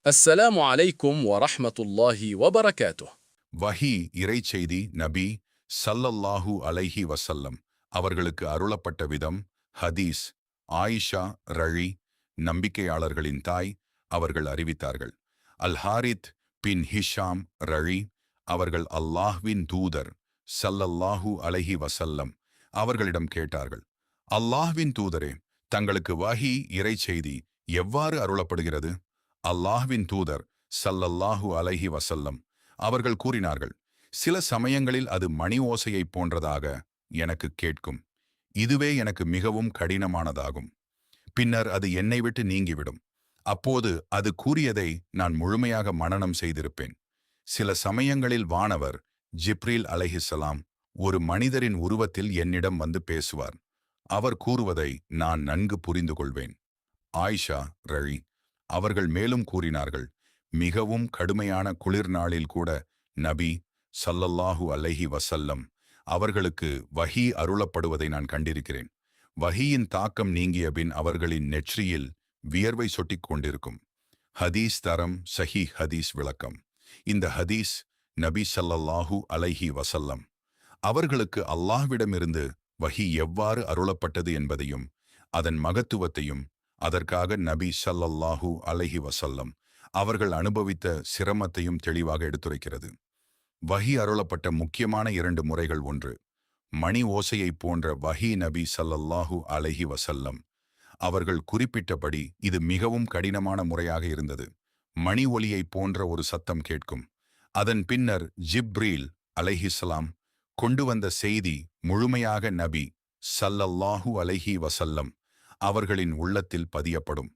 السلام عليكم ورحمة الله وبركاته. வஹி இறைச்செய்தி நபி ஸல்லல்லாஹு அலைஹி வஸல்லம் அவர்களுக்கு அருளப்பட்ட விதம். ஹதீஸ். ஆயிஷா ரழி, நம்பிக்கையாளர்களின் தாய், அவர்கள் அறிவித்தார்கள். அல் ஹாரித் பின் ஹிஷாம் ரழி அவர்கள் அல்லாஹ்வின் தூதர் ஸல்லல்லாஹு அலைஹி வஸல்லம் அவர்களிடம் கேட்டார்கள், அல்லாஹ்வின் தூதரே, தங்களுக்கு வஹி இறைச்செய்தி எவ்வாறு அருளப்படுகிறது? அல்லாஹ்வின் தூதர் ஸல்லல்லாஹு அலைஹி வஸல்லம் அவர்கள் கூறினார்கள், சில சமயங்களில் அது மணி ஓசையைப் போன்றதாக எனக்கு கேட்கும். இதுவே எனக்கு மிகவும் கடினமானதாகும். பின்னர் அது என்னை விட்டு நீங்கிவிடும். அப்போது அது கூறியதை நான் முழுமையாக மனனம் செய்திருப்பேன். சில சமயங்களில் வானவர் ஜிப்ரீல் அலைஹிஸ்ஸலாம் ஒரு மனிதரின் உருவத்தில் என்னிடம் வந்து பேசுவார். அவர் கூறுவதை நான் நன்கு புரிந்து கொள்வேன். ஆயிஷா ரழி அவர்கள் மேலும் கூறினார்கள், மிகவும் கடுமையான குளிர் நாளில் கூட நபி ஸல்லல்லாஹு அலைஹி வஸல்லம் அவர்களுக்கு வஹி அருளப்படுவதை நான் கண்டிருக்கிறேன். வஹியின் தாக்கம் நீங்கிய பின் அவர்களின் நெற்றியில் வியர்வை சொட்டிக் கொண்டிருக்கும். ஹதீஸ் தரம் சஹீஹ் ஹதீஸ் விளக்கம். இந்த ஹதீஸ் நபி ஸல்லல்லாஹு அலைஹி வஸல்லம் அவர்களுக்கு அல்லாஹ்விடமிருந்து வஹி எவ்வாறு அருளப்பட்டது என்பதையும் அதன் மகத்துவத்தையும் அதற்காக நபி ஸல்லல்லாஹு அலைஹி வஸல்லம் அவர்கள் அனுபவித்த சிரமத்தையும் தெளிவாக எடுத்துரைக்கிறது. வஹி அருளப்பட்ட முக்கியமான 2 முறைகள். ஒன்று, மணி ஓசையைப் போன்ற வஹி. நபி ஸல்லல்லாஹு அலைஹி வஸல்லம் அவர்கள் குறிப்பிட்டபடி இது மிகவும் கடினமான முறையாக இருந்தது. மணி ஒலியைப் போன்ற ஒரு சத்தம் கேட்கும். அதன் பின்னர் ஜிப்ரீல் அலைஹிஸ்ஸலாம் கொண்டு வந்த செய்தி முழுமையாக நபி ஸல்லல்லாஹு அலைஹி வஸல்லம் அவர்களின் உள்ளத்தில் பதியப்படும்.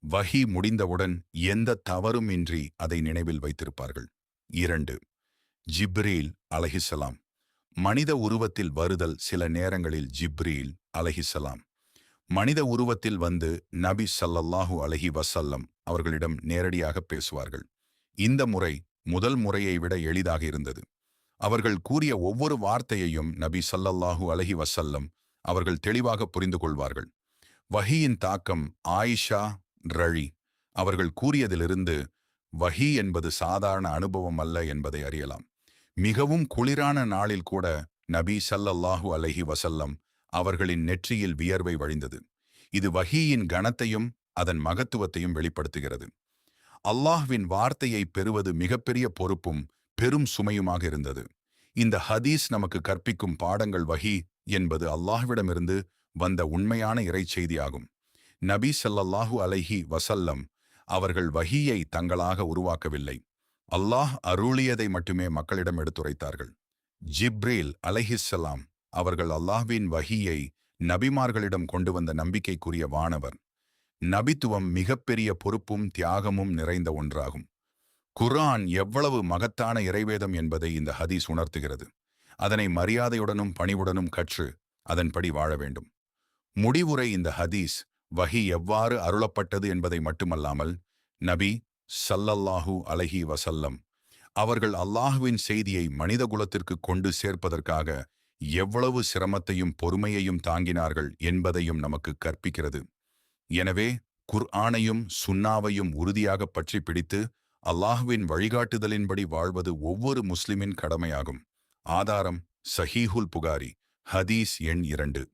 வஹி முடிந்தவுடன் எந்த தவறும் இன்றி அதை நினைவில் வைத்திருப்பார்கள். 2, ஜிப்ரீல் அலைஹிஸ்ஸலாம் மனித உருவத்தில் வருதல். சில நேரங்களில் ஜிப்ரீல் அலைஹிஸ்ஸலாம் மனித உருவத்தில் வந்து நபி ஸல்லல்லாஹு அலைஹி வஸல்லம் அவர்களிடம் நேரடியாக பேசுவார்கள். இந்த முறை முதல் முறையை விட எளிதாக இருந்தது. அவர்கள் கூறிய ஒவ்வொரு வார்த்தையையும் நபி ஸல்லல்லாஹு அலைஹி வஸல்லம் அவர்கள் தெளிவாக புரிந்து கொள்வார்கள். வஹியின் தாக்கம். ஆயிஷா ரழி அவர்கள் கூறியதிலிருந்து வஹி என்பது சாதாரண அனுபவம் அல்ல என்பதை அறியலாம். மிகவும் குளிரான நாளில் கூட நபி ஸல்லல்லாஹு அலைஹி வஸல்லம் அவர்களின் நெற்றியில் வியர்வை வழிந்தது. இது வஹியின் கணத்தையும் அதன் மகத்துவத்தையும் வெளிப்படுத்துகிறது. அல்லாஹ்வின் வார்த்தையை பெறுவது மிகப்பெரிய பொறுப்பும் பெரும் சுமையுமாக இருந்தது. இந்த ஹதீஸ் நமக்கு கற்பிக்கும் பாடங்கள். வஹி என்பது அல்லாஹ்விடமிருந்து வந்த உண்மையான இறைச்செய்தியாகும். நபி ஸல்லல்லாஹு அலைஹி வஸல்லம் அவர்கள் வஹியை தங்களாக உருவாக்கவில்லை. அல்லாஹ் அருளியதை மட்டுமே மக்களிடம் எடுத்துரைத்தார்கள். ஜிப்ரீல் அலைஹிஸ்ஸலாம் அவர்கள் அல்லாஹ்வின் வஹியை நபிமார்களிடம் கொண்டு வந்த நம்பிக்கைக்குரிய வானவர். நபித்துவம் மிகப்பெரிய பொறுப்பும் தியாகமும் நிறைந்த ஒன்றாகும். குர்ஆன் எவ்வளவு மகத்தான இறைவேதம் என்பதை இந்த ஹதீஸ் உணர்த்துகிறது. அதனை மரியாதையுடனும் பணிவுடனும் கற்று அதன்படி வாழ வேண்டும். முடிவுரை. இந்த ஹதீஸ் வஹி எவ்வாறு அருளப்பட்டது என்பதை மட்டுமல்லாமல் நபி ஸல்லல்லாஹு அலைஹி வஸல்லம் அவர்கள் அல்லாஹ்வின் செய்தியை மனிதகுலத்திற்கு கொண்டு சேர்ப்பதற்காக எவ்வளவு சிரமத்தையும் பொறுமையையும் தாங்கினார்கள் என்பதையும் நமக்கு கற்பிக்கிறது. எனவே குர்ஆனையும் சுன்னாவையும் உறுதியாக பற்றி பிடித்து அல்லாஹ்வின் வழிகாட்டுதலின்படி வாழ்வது ஒவ்வொரு முஸ்லிமின் கடமையாகும். ஆதாரம் சஹீஹுல் புகாரி, ஹதீஸ் எண் 2.